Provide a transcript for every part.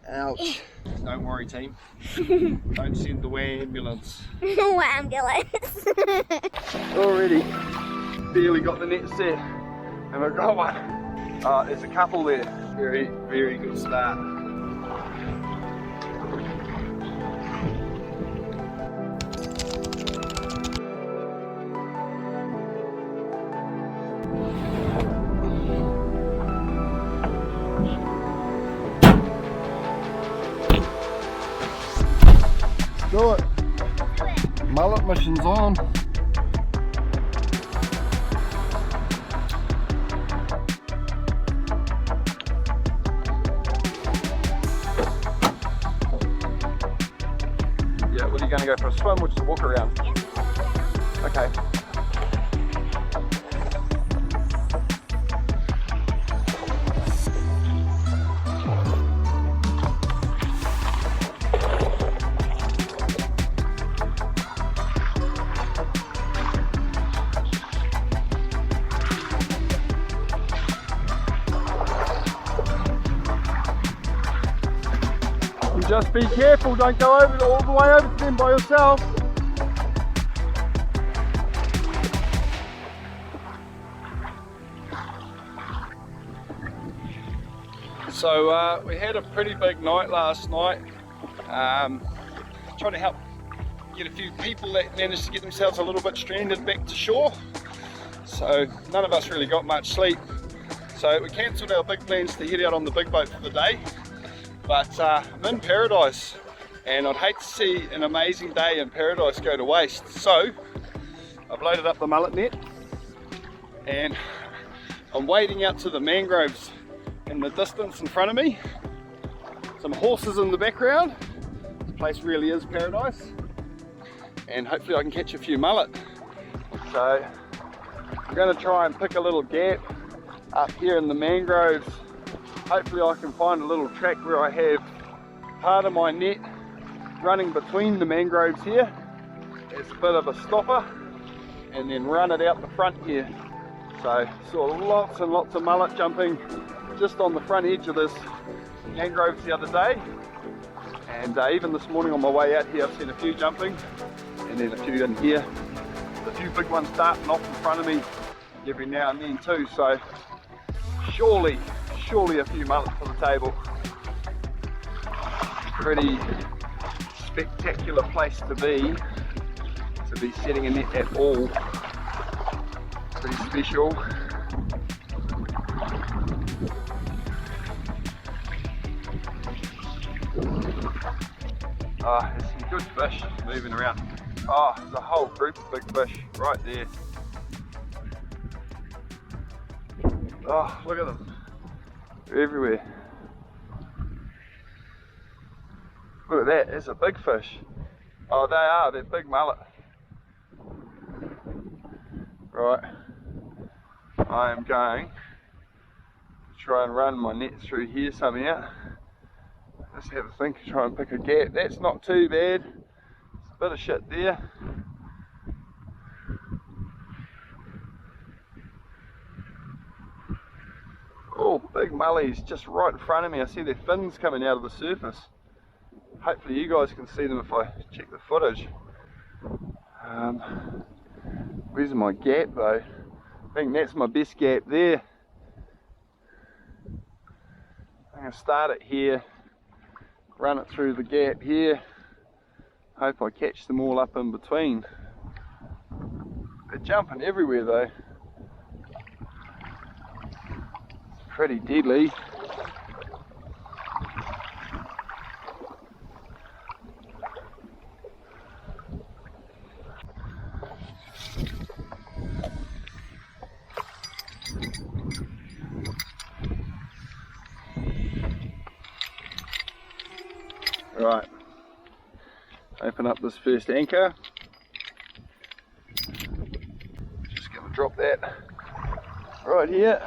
Ouch. Don't worry, team. Don't send the ambulance. No ambulance. Already barely got the net set and I've got one. There's a couple there. Very, very good start. Do it. Mullet mission's on. Yeah, what are you going to go for a swim or just a walk around? Okay. Just be careful, don't go over all the way over to them by yourself. So we had a pretty big night last night. Trying to help get a few people that managed to get themselves a little bit stranded back to shore. So none of us really got much sleep. So we cancelled our big plans to head out on the big boat for the day. But I'm in paradise and I'd hate to see an amazing day in paradise go to waste. So I've loaded up the mullet net and I'm wading out to the mangroves in the distance in front of me. Some horses in the background. This place really is paradise and hopefully I can catch a few mullet. So I'm going to try and pick a little gap up here in the mangroves. Hopefully I can find a little track where I have part of my net running between the mangroves here as a bit of a stopper and then run it out the front here. So saw lots and lots of mullet jumping just on the front edge of this mangroves the other day, and even this morning on my way out here I've seen a few jumping and then a few in here. A few big ones starting off in front of me every now and then too, so surely a few mullet for the table. Pretty spectacular place to be setting a net at all. Pretty special. There's some good fish moving around. There's a whole group of big fish right there. Look at them. They're everywhere. Look at that, there's a big fish. They're big mullet. Right, I am going to try and run my net through here somehow. Just have a think, try and pick a gap. That's not too bad. There's a bit of shit there. Oh, big mullies just right in front of me. I see their fins coming out of the surface. Hopefully you guys can see them if I check the footage. Where's my gap though? I think that's my best gap there. I'm going to start it here, run it through the gap here. Hope I catch them all up in between. They're jumping everywhere though. Pretty deadly. Right, open up this first anchor. Just going to drop that right here.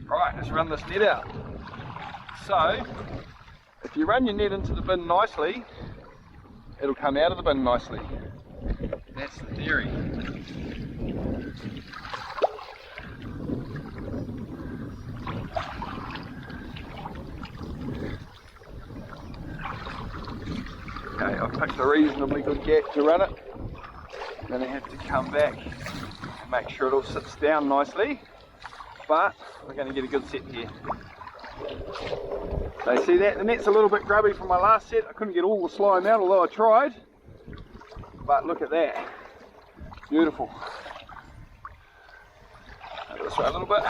Right, let's run this net out. So, if you run your net into the bin nicely, it'll come out of the bin nicely. That's the theory. a reasonably good gap to run it. I'm going to have to come back and make sure it all sits down nicely, but we're going to get a good set here. So see that? The net's a little bit grubby from my last set. I couldn't get all the slime out, although I tried. But look at that. Beautiful. Over this way a little bit.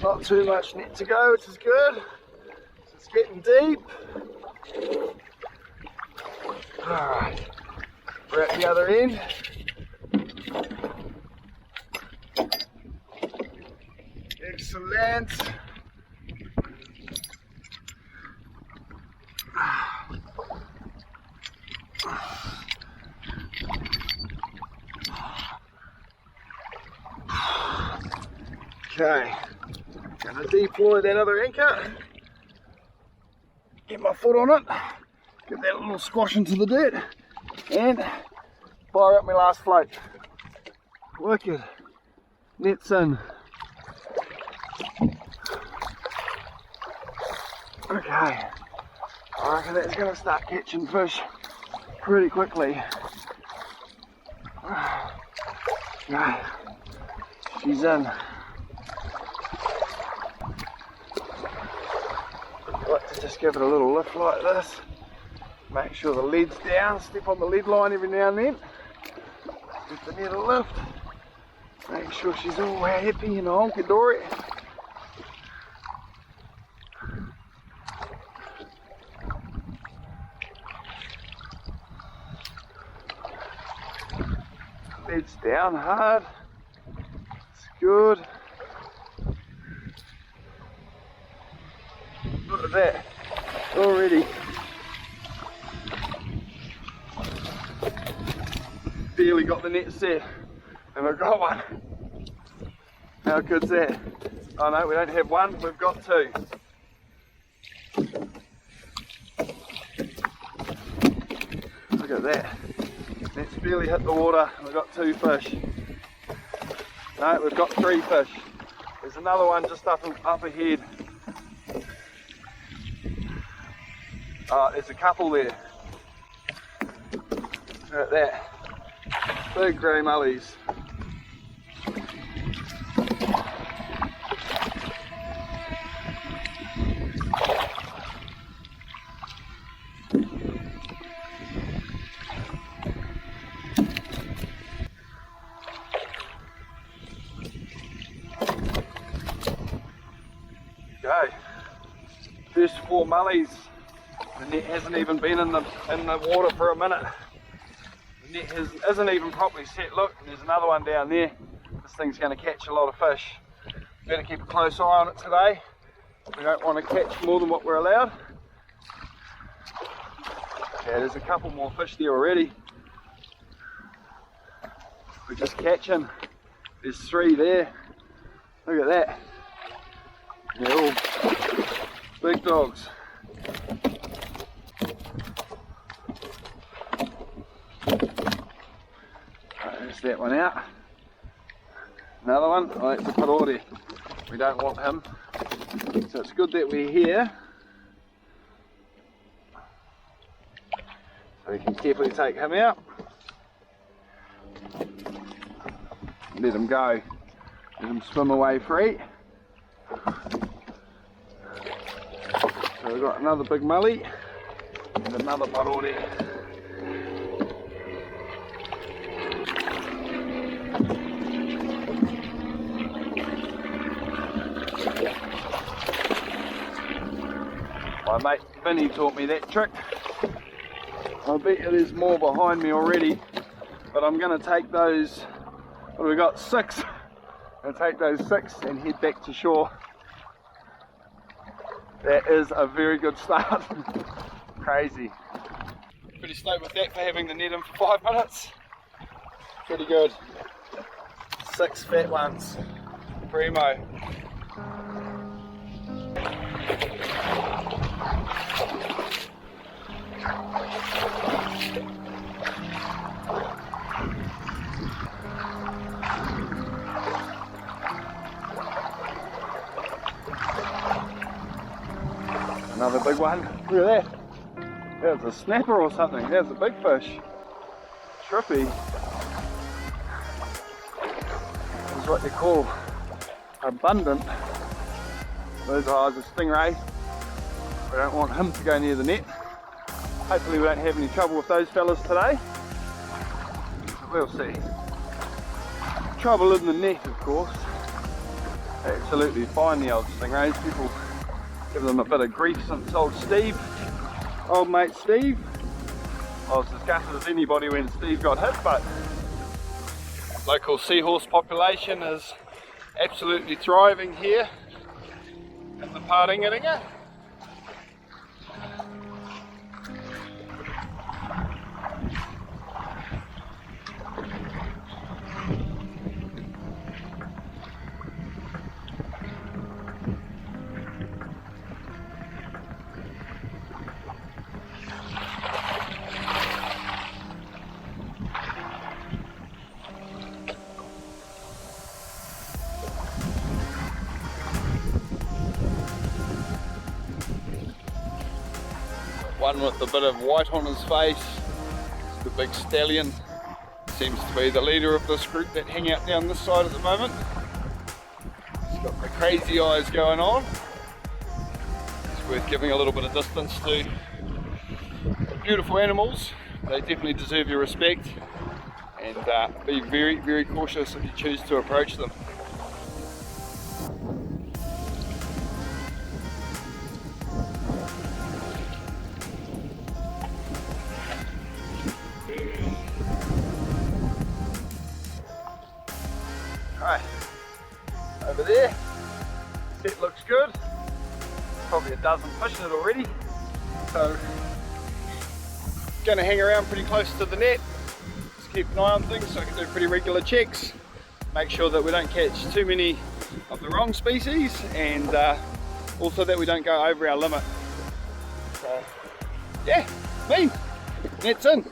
Not too much net to go, which is good. It's getting deep. Alright, we're at the other end. Excellent. Okay. Gonna deploy that other anchor, get my foot on it, get that little squash into the dirt, and fire up my last float. Wicked. Net's in. Okay, I reckon that's gonna start catching fish pretty quickly. Right, she's in. Just give it a little lift like this, make sure the lead's down, step on the lead line every now and then, give the net a lift, make sure she's all happy and honky-dory. Lead's down hard, it's good. Look at that, already. Barely got the net set, and I've got one. How good's that? Oh no, we don't have one, we've got two. Look at that. Net's barely hit the water, and we've got two fish. No, we've got three fish. There's another one just up ahead. There's a couple there. Look at that. Big grey mullies. Go. First 4 mullies. The net hasn't even been in the water for a minute. The net isn't even properly set. Look, there's another one down there. This thing's going to catch a lot of fish. Better keep a close eye on it today. We don't want to catch more than what we're allowed. Yeah, there's a couple more fish there already. We're just catching. There's 3 there. Look at that. They're all big dogs. There's that one out. Another one, oh, that's a parore. We don't want him. So it's good that we're here. So we can carefully take him out. Let him go. Let him swim away free. So we've got another big mully and another parore. My mate Vinny taught me that trick. I bet you there's more behind me already, but I'm going to take those, what have we got, 6. I'm going to take those 6 and head back to shore. That is a very good start. Crazy. Pretty stoked with that for having the net in for 5 minutes. Pretty good. 6 fat ones. Primo. Another big one. Look at that. There's a snapper or something. There's a big fish. Trippy. That's what they call abundant. Those eyes are stingray. We don't want him to go near the net. Hopefully we don't have any trouble with those fellas today. We'll see. Trouble in the net, of course. Absolutely fine, the old stingrays. People give them a bit of grief since old Steve, old mate Steve. I was as gutted as anybody when Steve got hit, but local seahorse population is absolutely thriving here in the Paringaringa. One with a bit of white on his face, the big stallion. Seems to be the leader of this group that hang out down this side at the moment. He's got the crazy eyes going on. It's worth giving a little bit of distance to. Beautiful animals, they definitely deserve your respect, and be very, very cautious if you choose to approach them. Right, over there, set looks good. Probably a dozen fish in it already. So, going to hang around pretty close to the net. Just keep an eye on things so I can do pretty regular checks. Make sure that we don't catch too many of the wrong species, and also that we don't go over our limit. So, yeah, clean. Net's in.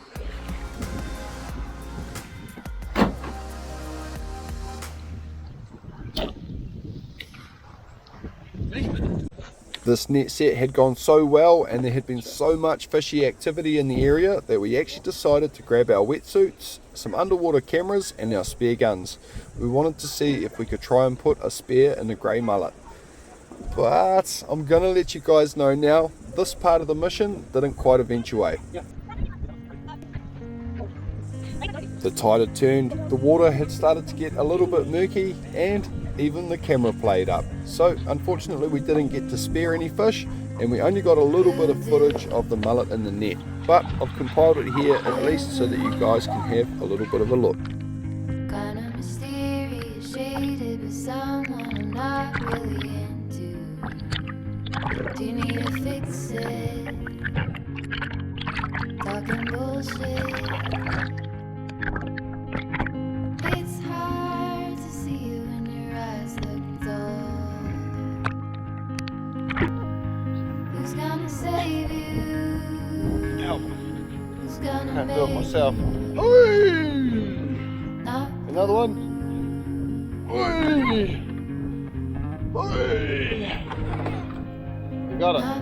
This net set had gone so well and there had been so much fishy activity in the area that we actually decided to grab our wetsuits, some underwater cameras and our spare guns. We wanted to see if we could try and put a spear in the grey mullet. But I'm going to let you guys know now, this part of the mission didn't quite eventuate. The tide had turned, the water had started to get a little bit murky, and even the camera played up. So unfortunately we didn't get to spare any fish, and we only got a little bit of footage of the mullet in the net. But I've compiled it here at least so that you guys can have a little bit of a look. Kind of mysterious, shaded with someone I'm not really into. Do you need to fix it? Talking bullshit. It's hard to see you when your eyes look dull. Who's gonna save you? Help. Who's gonna Can't do it make myself. you? Not Another one. We got it. not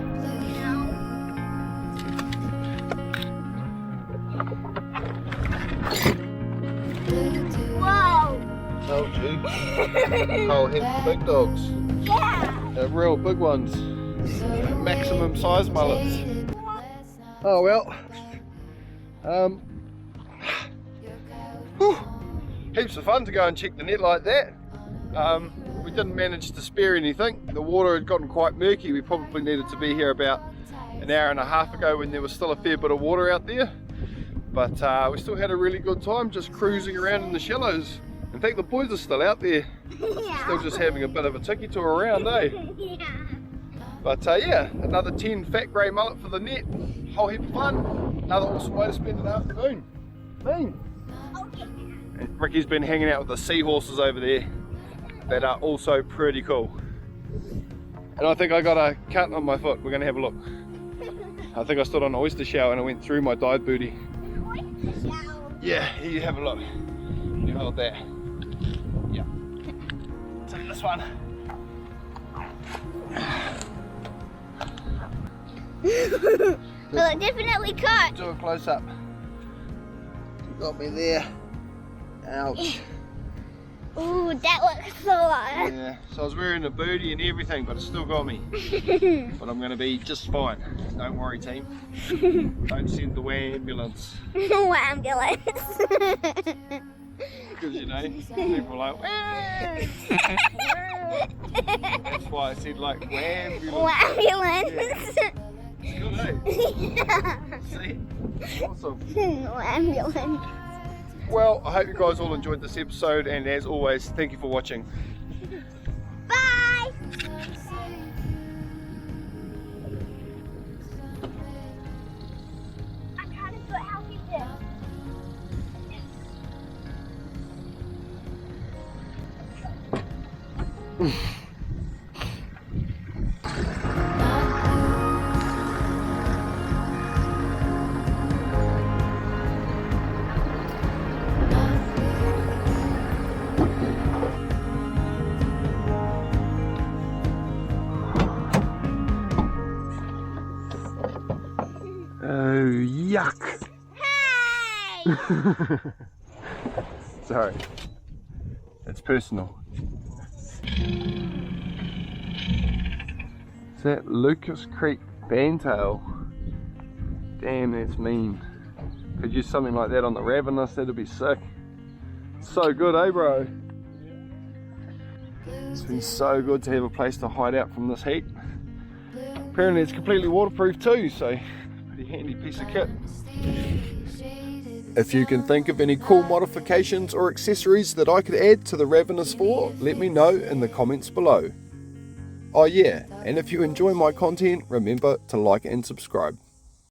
blue. Told you. Oh, here's the big dogs. Yeah. They're real big ones. Maximum size mullets. Oh well. Whew. Heaps of fun to go and check the net like that. We didn't manage to spare anything. The water had gotten quite murky. We probably needed to be here about an hour and a half ago when there was still a fair bit of water out there. But we still had a really good time just cruising around in the shallows. In fact, the boys are still out there. Yeah. Still just having a bit of a tiki tour around, eh? Yeah. But yeah, another 10 fat grey mullet for the net. Whole heap of fun. Another awesome way to spend an afternoon. Boom. Okay. And Ricky's been hanging out with the seahorses over there that are also pretty cool. And I think I got a cut on my foot. We're going to have a look. I think I stood on an oyster shell and I went through my dyed booty. Oyster shell? Yeah, here you have a look. You hold that. Yeah. Take this one. Well, it definitely cut. Do a close up. You got me there. Ouch. Ooh, that looks so hard. Yeah, so I was wearing a booty and everything, but it still got me. But I'm going to be just fine. Don't worry, team. Don't send the ambulance. No ambulance. Because, you know, people are like, that's why I said like ambulance. Ambulance. It's good, eh? See? Awesome. Ambulance. Well, I hope you guys all enjoyed this episode, and as always, thank you for watching. Bye. I'm trying to put how we do. Oh, yuck. Hey! Sorry. It's personal. Is that Lucas Creek Bantail? Damn, that's mean. Could use something like that on the Ravenous, that'd be sick. So good, eh, bro? It's been so good to have a place to hide out from this heat. Apparently it's completely waterproof too, so pretty handy piece of kit. If you can think of any cool modifications or accessories that I could add to the Ravenous 4, let me know in the comments below. Oh yeah, and if you enjoy my content, remember to like and subscribe.